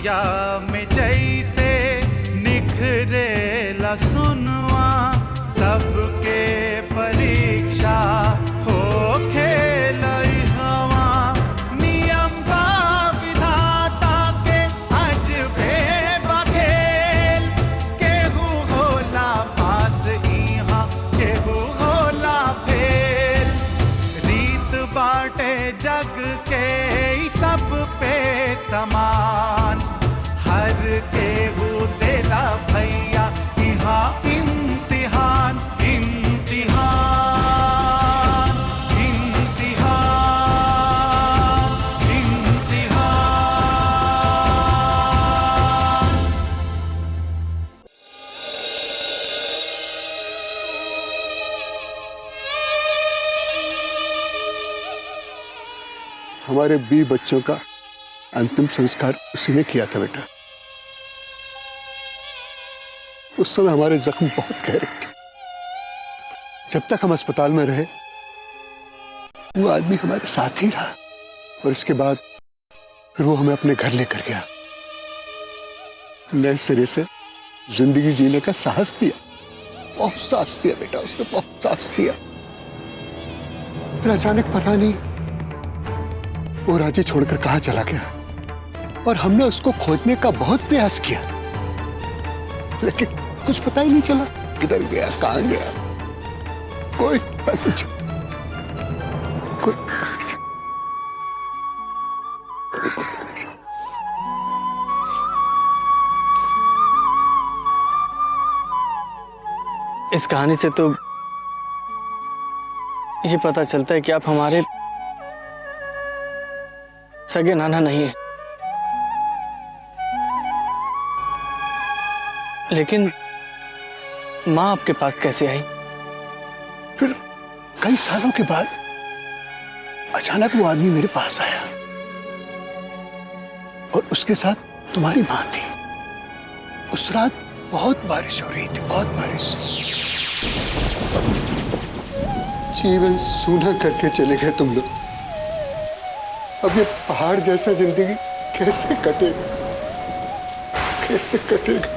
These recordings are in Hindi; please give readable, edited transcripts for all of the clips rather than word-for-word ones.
रतिया में जैसे निखरेला सुनवा, सबके परीक्षा हो खेलई हवा। नियम बा विधाता के अजबे बखेल, केहू होला पास इहाँ केहू होला फेल। रीत बाटे जग के सब पे समान, हर केहू तेरा भैया इहाँ इम्तिहान। इम्तिहान इम्तिहान इम्तिहान। हमारे 20 बच्चों का अंतिम संस्कार उसी ने किया था बेटा। उस समय हमारे जख्म बहुत गहरे थे। जब तक हम अस्पताल में रहे वो आदमी हमारे साथ ही रहा, और इसके बाद फिर वो हमें अपने घर लेकर गया, नए सिरे से जिंदगी जीने का साहस दिया। बहुत साहस दिया बेटा, उसने बहुत साहस दिया। फिर अचानक पता नहीं वो राज्य छोड़कर कहां चला गया, और हमने उसको खोजने का बहुत प्रयास किया, लेकिन कुछ पता ही नहीं चला किधर गया, कहां गया। कोई पता नहीं चला, कोई पता नहीं चला, कोई पता नहीं चला। इस कहानी से तो ये पता चलता है कि आप हमारे सगे नाना नहीं है, लेकिन माँ आपके पास कैसे आई? फिर कई सालों के बाद अचानक वो आदमी मेरे पास आया, और उसके साथ तुम्हारी माँ थी। उस रात बहुत बारिश हो रही थी, बहुत बारिश। जीवन सूना करके चले गए तुम लोग। अब ये पहाड़ जैसा जिंदगी कैसे कटेगा, कैसे कटेगा?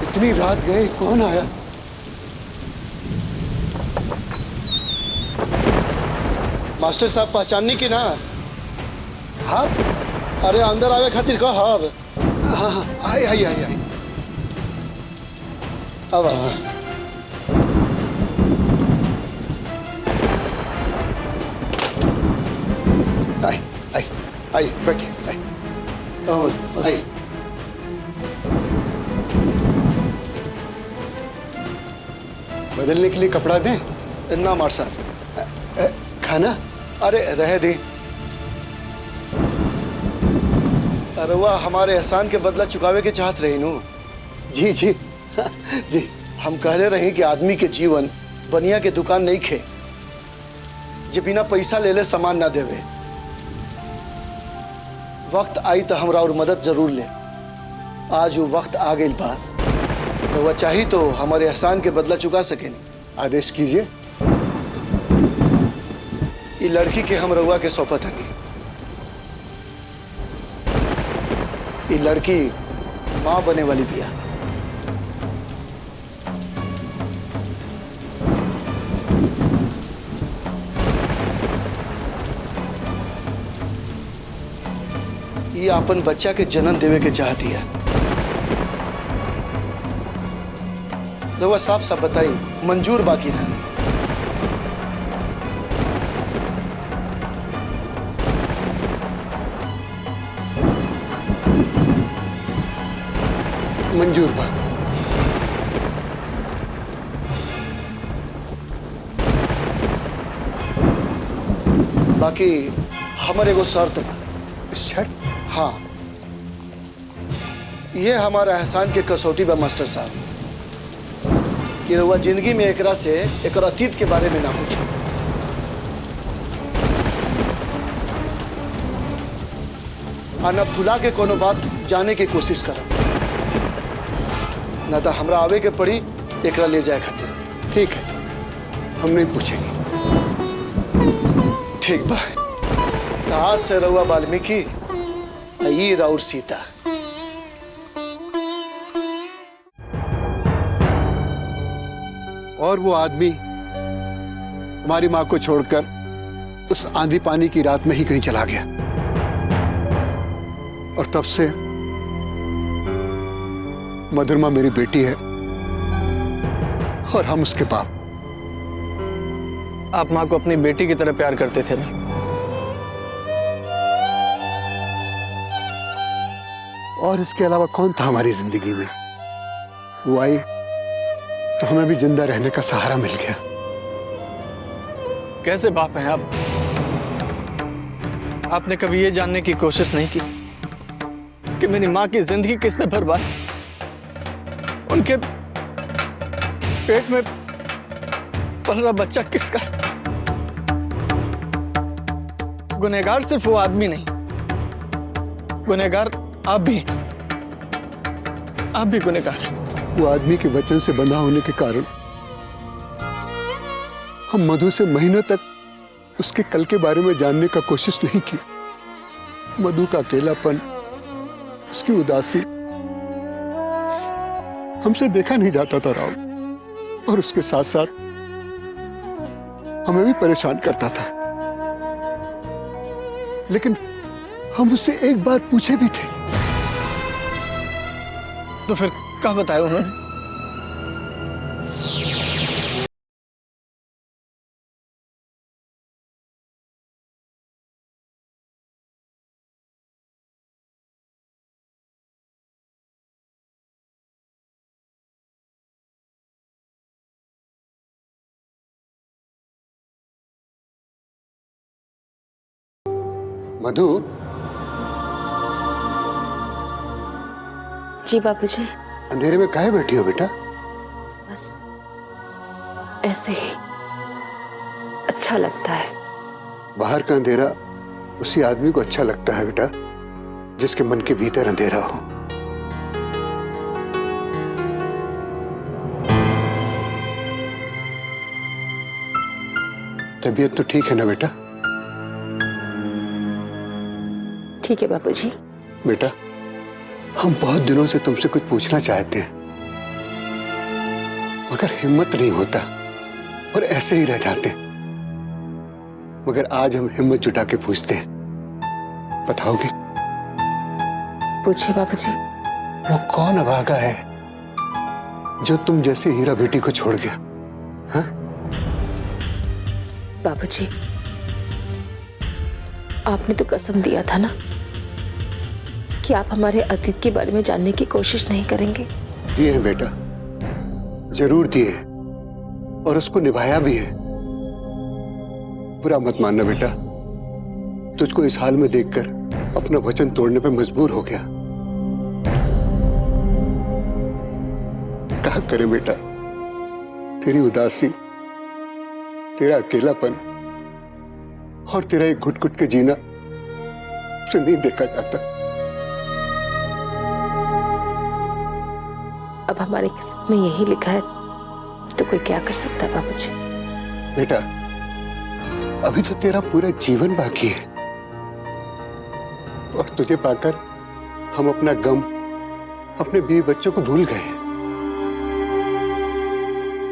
इतनी रात गए, कौन आया? मास्टर साहब पहचाननी की ना? हाँ अरे अंदर आवे खातिर कह। हाँ हाँ, आई आई आई आई। अब आई आई आई, बैठिए, आई आई। बदलने के लिए कपड़ा दें? ना मार साहब। खाना? अरे रह दे। अरे वह हमारे एहसान के बदला चुकावे के चाहत रही नू। जी जी जी। हम कहले रही कि आदमी के जीवन बनिया के दुकान नहीं खे, जे बिना पैसा ले ले सामान ना देवे। वक्त आई तो हमरा और मदद जरूर ले। आज वो वक्त आ गई बा, तो वह चाहिए तो हमारे एहसान के बदला चुका सके। आदेश कीजिए। ये लड़की के हम रउआ के सौंपत हनी। ये लड़की माँ बने वाली बिया। ये अपन बच्चा के जन्म देवे के चाहती है। रउआ साफ साफ बताई, मंजूर बाकी ना? मंजूर बा। बाकी हमारे एगो शर्त बा। शर्त? हाँ, ये हमारा एहसान के कसौटी बा मास्टर साहब। कि रउआ जिंदगी में एकरा से एक अतीत के बारे में ना पूछो। आ ना भुला के कोनो बात जाने की कोशिश करब, ना तो हमरा आवे के पड़ी एकरा ले जाए खातिर। ठीक है, हम नहीं पूछेंगे। ठीक बा, तो आज से रउआ वाल्मीकि आई राउर सीता। और वो आदमी हमारी माँ को छोड़कर उस आंधी पानी की रात में ही कहीं चला गया, और तब से मधुरमा मेरी बेटी है और हम उसके बाप। आप माँ को अपनी बेटी की तरह प्यार करते थे ना? और इसके अलावा कौन था हमारी जिंदगी में? वो आई तो हमें भी जिंदा रहने का सहारा मिल गया। कैसे बाप हैं आप? आपने कभी ये जानने की कोशिश नहीं की कि मेरी माँ की जिंदगी किसने बर्बाद की? उनके पेट में पल रहा बच्चा किसका? गुनहगार सिर्फ वो आदमी नहीं, गुनहगार आप भी गुनहगार। वो आदमी के वचन से बंधा होने के कारण हम मधु से महीनों तक उसके कल के बारे में जानने का कोशिश नहीं की। मधु का अकेलापन, उसकी उदासी हमसे देखा नहीं जाता था राव, और उसके साथ साथ हमें भी परेशान करता था। लेकिन हम उससे एक बार पूछे भी थे। तो फिर क्या बताया उन्होंने? मधु, जी बापूजी। अंधेरे में काहे बैठी हो बेटा? बस ऐसे ही अच्छा लगता है। बाहर का अंधेरा उसी आदमी को अच्छा लगता है बेटा जिसके मन के भीतर अंधेरा हो। तबीयत तो ठीक है ना बेटा? ठीक है बापूजी। बेटा, हम बहुत दिनों से तुमसे कुछ पूछना चाहते हैं, मगर हिम्मत नहीं होता और ऐसे ही रह जाते। मगर आज हम हिम्मत जुटा के पूछते हैं, बताओगे? पूछिए बापूजी। वो कौन अभागा है जो तुम जैसे हीरा बेटी को छोड़ गया? हाँ? बापूजी, आपने तो कसम दिया था ना कि आप हमारे अतीत के बारे में जानने की कोशिश नहीं करेंगे। दिए हैं बेटा, जरूर दिए हैं, और उसको निभाया भी है। बुरा मत मानना बेटा, तुझको इस हाल में देखकर अपना वचन तोड़ने पे मजबूर हो गया। क्या करें बेटा, तेरी उदासी, तेरा अकेलापन और तेरा एक घुट घुट के जीना उसे नहीं देखा जाता। अब हमारी किस्मत में यही लिखा है तो कोई क्या कर सकता है बाबूजी? बेटा, अभी तो तेरा पूरा जीवन बाकी है, और तुझे पाकर हम अपना गम, अपने बीवी बच्चों को भूल गए।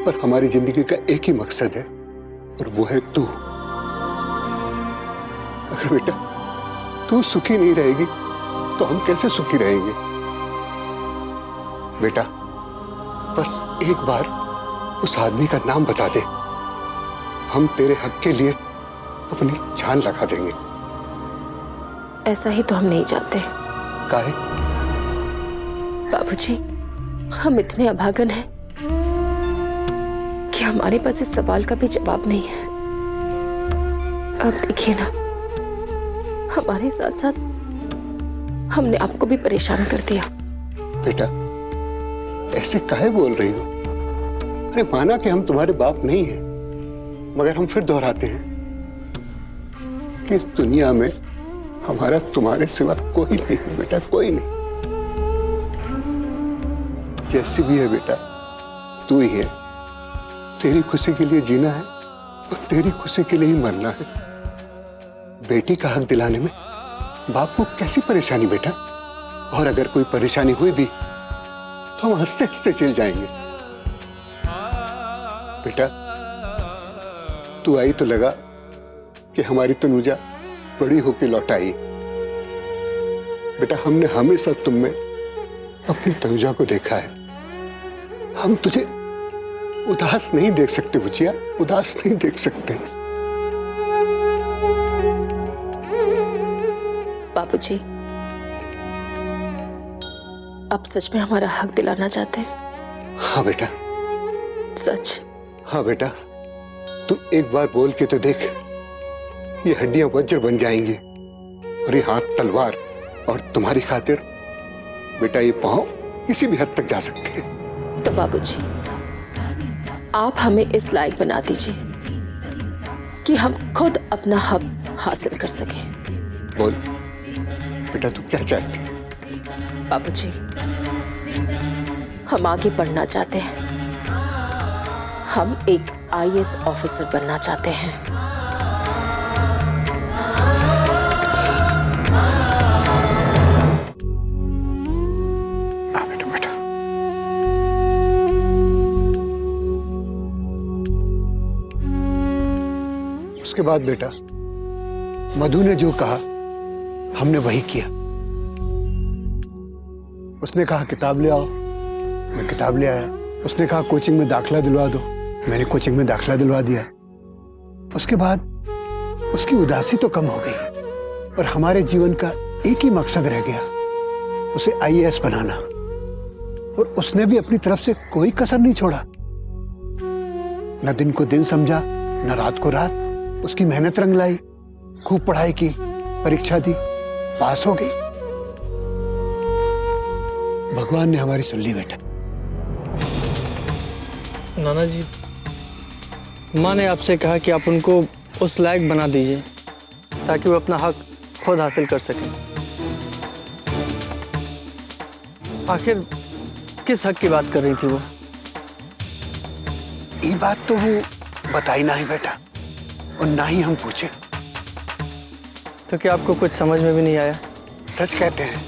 और हमारी जिंदगी का एक ही मकसद है, और वो है तू। अगर बेटा तू सुखी नहीं रहेगी तो हम कैसे सुखी रहेंगे? बेटा, बस एक बार उस आदमी का नाम बता दे, हम तेरे हक के लिए अपनी जान लगा देंगे। ऐसा ही तो हम नहीं चाहते। काहे? बाबूजी, हम इतने अभागन हैं कि हमारे पास इस सवाल का भी जवाब नहीं है। आप देखिए ना, हमारे साथ साथ हमने आपको भी परेशान कर दिया। बेटा, ऐसे काहे बोल रही हो? अरे माना कि हम तुम्हारे बाप नहीं हैं, मगर हम फिर दोहराते हैं कि इस दुनिया में हमारा तुम्हारे सिवा कोई नहीं है बेटा, कोई नहीं। जैसी भी है बेटा, तू ही है। तेरी खुशी के लिए जीना है और तेरी खुशी के लिए ही मरना है। बेटी का हक दिलाने में बाप को कैसी परेशानी बेटा? और अगर कोई परेशानी हुई भी तो हम हंसते हंसते चल जाएंगे। बेटा तू आई तो लगा कि हमारी तनुजा बड़ी होकर लौट आई। बेटा हमने हमेशा तुम में अपनी तनुजा को देखा है। हम तुझे उदास नहीं देख सकते बुचिया, उदास नहीं देख सकते। बाबूजी, आप सच में हमारा हक दिलाना चाहते हैं? हाँ बेटा, सच? हाँ बेटा, तू एक बार बोल के तो देख। ये हड्डियां वज्र बन जाएंगी और ये हाथ तलवार, और तुम्हारी खातिर बेटा ये पांव किसी भी हद तक जा सकते हैं। तो बाबूजी, आप हमें इस लायक बना दीजिए कि हम खुद अपना हक हासिल कर सकें। बोल बेटा, तू क्या चाहती है? बाबूजी, हम आगे बढ़ना चाहते हैं। हम एक आईएएस ऑफिसर बनना चाहते हैं। बेटा बेटा, उसके बाद बेटा मधु ने जो कहा हमने वही किया। उसने कहा किताब ले आओ, मैं किताब ले आया। उसने कहा कोचिंग में दाखला दिलवा दो, मैंने कोचिंग में दाखला दिलवा दिया। उसके बाद उसकी उदासी तो कम हो गई और हमारे जीवन का एक ही मकसद रह गया, उसे आईएएस बनाना। और उसने भी अपनी तरफ से कोई कसर नहीं छोड़ा। न दिन को दिन समझा, न रात को रात। उसकी मेहनत रंग लाई, खूब पढ़ाई की, परीक्षा दी, पास हो गई। भगवान ने हमारी सुन ली बेटा। नाना जी, माँ ने आपसे कहा कि आप उनको उस लायक बना दीजिए ताकि वो अपना हक खुद हासिल कर सकें। आखिर किस हक की बात कर रही थी वो? ये बात तो वो बताई ना ही बेटा, और ना ही हम पूछे। तो क्या आपको कुछ समझ में भी नहीं आया? सच कहते हैं,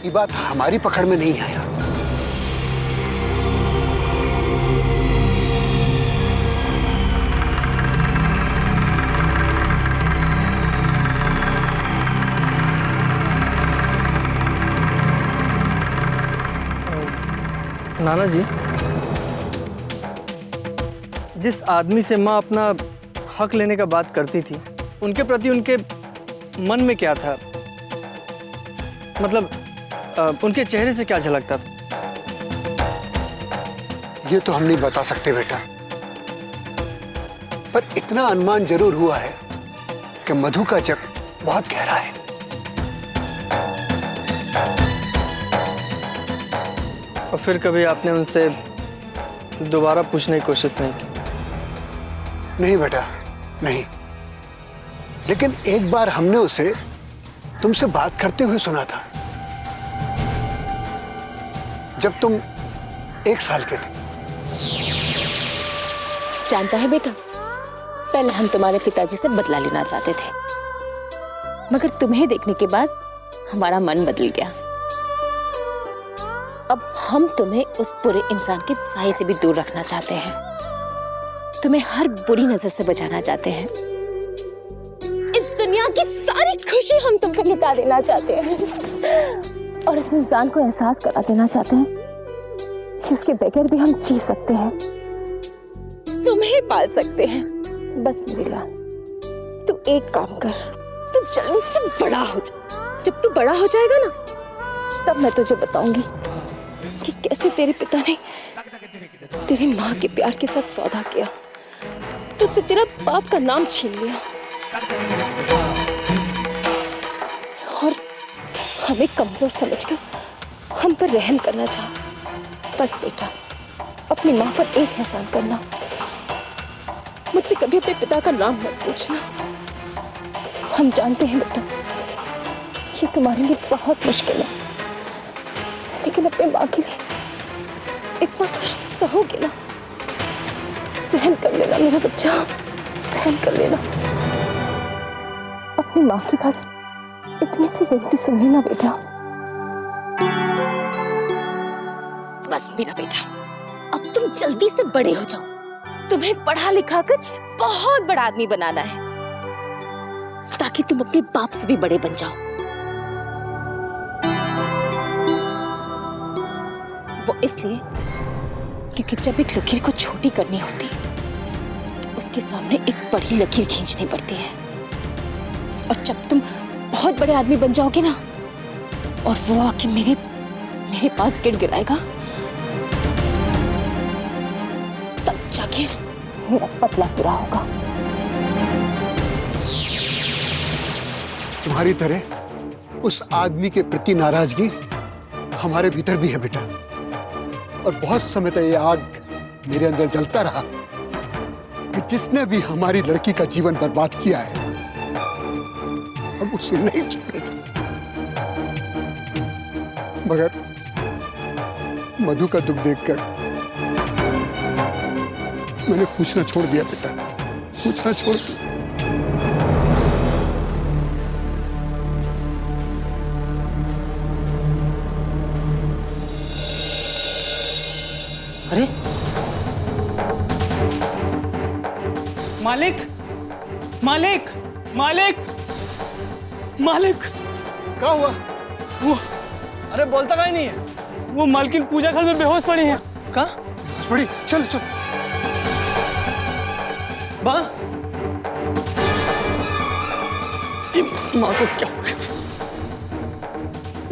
ये बात हमारी पकड़ में नहीं आया। नाना जी, जिस आदमी से माँ अपना हक लेने का बात करती थी, उनके प्रति उनके मन में क्या था? मतलब उनके चेहरे से क्या झलकता था? ये तो हम नहीं बता सकते बेटा, पर इतना अनुमान जरूर हुआ है कि मधु का जग बहुत गहरा है। और फिर कभी आपने उनसे दोबारा पूछने की कोशिश नहीं की? नहीं बेटा, नहीं। लेकिन एक बार हमने उसे तुमसे बात करते हुए सुना था, जब तुम 1 साल के थे। जानता है बेटा, पहले हम तुम्हारे पिताजी से बदला लेना चाहते थे, मगर तुम्हें देखने के बाद हमारा मन बदल गया। अब हम तुम्हें उस बुरे इंसान के साये से भी दूर रखना चाहते हैं। तुम्हें हर बुरी नजर से बचाना चाहते हैं। इस दुनिया की सारी खुशी हम तुम पे लुटा देना चाहते हैं और इस इंसान को एहसास करा देना चाहते हैं कि उसके बगैर भी हम जी सकते हैं, तुम्हें पाल सकते हैं। बस मेरी लाल, तू एक काम कर, तू जल्दी से बड़ा हो जा। जब तू बड़ा हो जाएगा ना, तब मैं तुझे बताऊंगी कि कैसे तेरे पिता ने तेरी माँ के प्यार के साथ सौदा किया, तुझसे तेरा बाप का नाम छीन लिया और हमें कमजोर समझकर हम पर रहम करना चाहा। बस बेटा, अब अपनी माँ पर एक एहसान करना, मुझसे कभी अपने पिता का नाम मत पूछना। हम जानते हैं बेटा, ये तुम्हारे लिए बहुत मुश्किल है, लेकिन अपने माँ के लिए इतना कष्ट सहोगे ना, सहन कर लेना मेरा बच्चा, सहन कर लेना। अपनी माँ के पास इतनी सी विनती सुननी ना बेटा। बस मेरा बेटा, अब तुम जल्दी से बड़े हो जाओ। तुम्हें पढ़ा लिखा कर बहुत बड़ा आदमी बनाना है, ताकि तुम अपने बाप से भी बड़े बन जाओ। वो इसलिए क्योंकि जब एक लकीर को छोटी करनी होती तो उसके सामने एक बड़ी लकीर खींचनी पड़ती है। और जब तुम बहुत बड़े आदमी बन जाओगे ना, और वो आके मेरे पास गिड़गिड़ाएगा, तब जाके मेरा पतला पूरा होगा। तुम्हारी तरह उस आदमी के प्रति नाराजगी हमारे भीतर भी है बेटा, और बहुत समय तक ये आग मेरे अंदर जलता रहा कि जिसने भी हमारी लड़की का जीवन बर्बाद किया है हम उसे नहीं छोड़ेंगे। मगर मधु का दुख देखकर मैंने पूछना छोड़ दिया बेटा, पूछना छोड़ दिया। अरे मालिक, मालिक, मालिक, मालिक, क्या हुआ? वो अरे बोलता काहे नहीं है? वो मालकिन पूजा घर में बेहोश पड़ी है। कहाँ? बड़ी चल चल। माँ, माँ को क्या हो गया?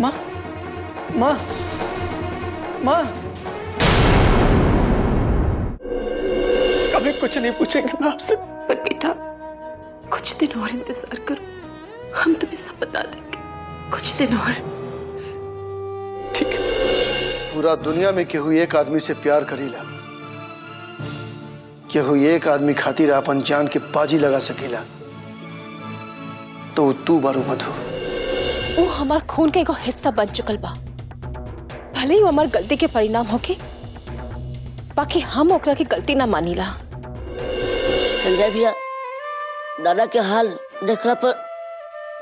माँ, माँ, माँ, कभी कुछ नहीं पूछेंगे ना आपसे। पर बेटा, कुछ दिन और इंतजार करो, हम तुम्हें सब बता देंगे। कुछ दिन और। ठीक है। पूरा दुनिया में केहू एक आदमी से प्यार करीला, केहू एक आदमी खातिर अपन जान के बाजी लगा सकेला, तो तू बारू मधु। वो हमार खून का एगो हिस्सा बन चुकल बा। भले ही वो हमार गलती के परिणाम होके, बाकी हम ओकरा की गलती ना मानीला। संजय भैया, दादा के हाल देखला पर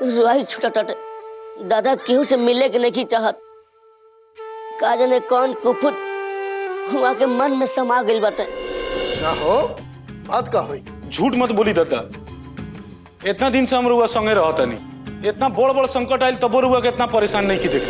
रुआई छूटा टाटे। दादा केहू से मिले के नहीं चाहत, का जाने कौन कुफुत हुआ के मन में समा गइल बाटे। ना हो बात का होई? झूठ मत बोली दादा, इतना दिन से हम रुआ संगे रहता नहीं। इतना बड़ बड़ संकट आयल तबो रुआ के इतना परेशान नहीं की देख।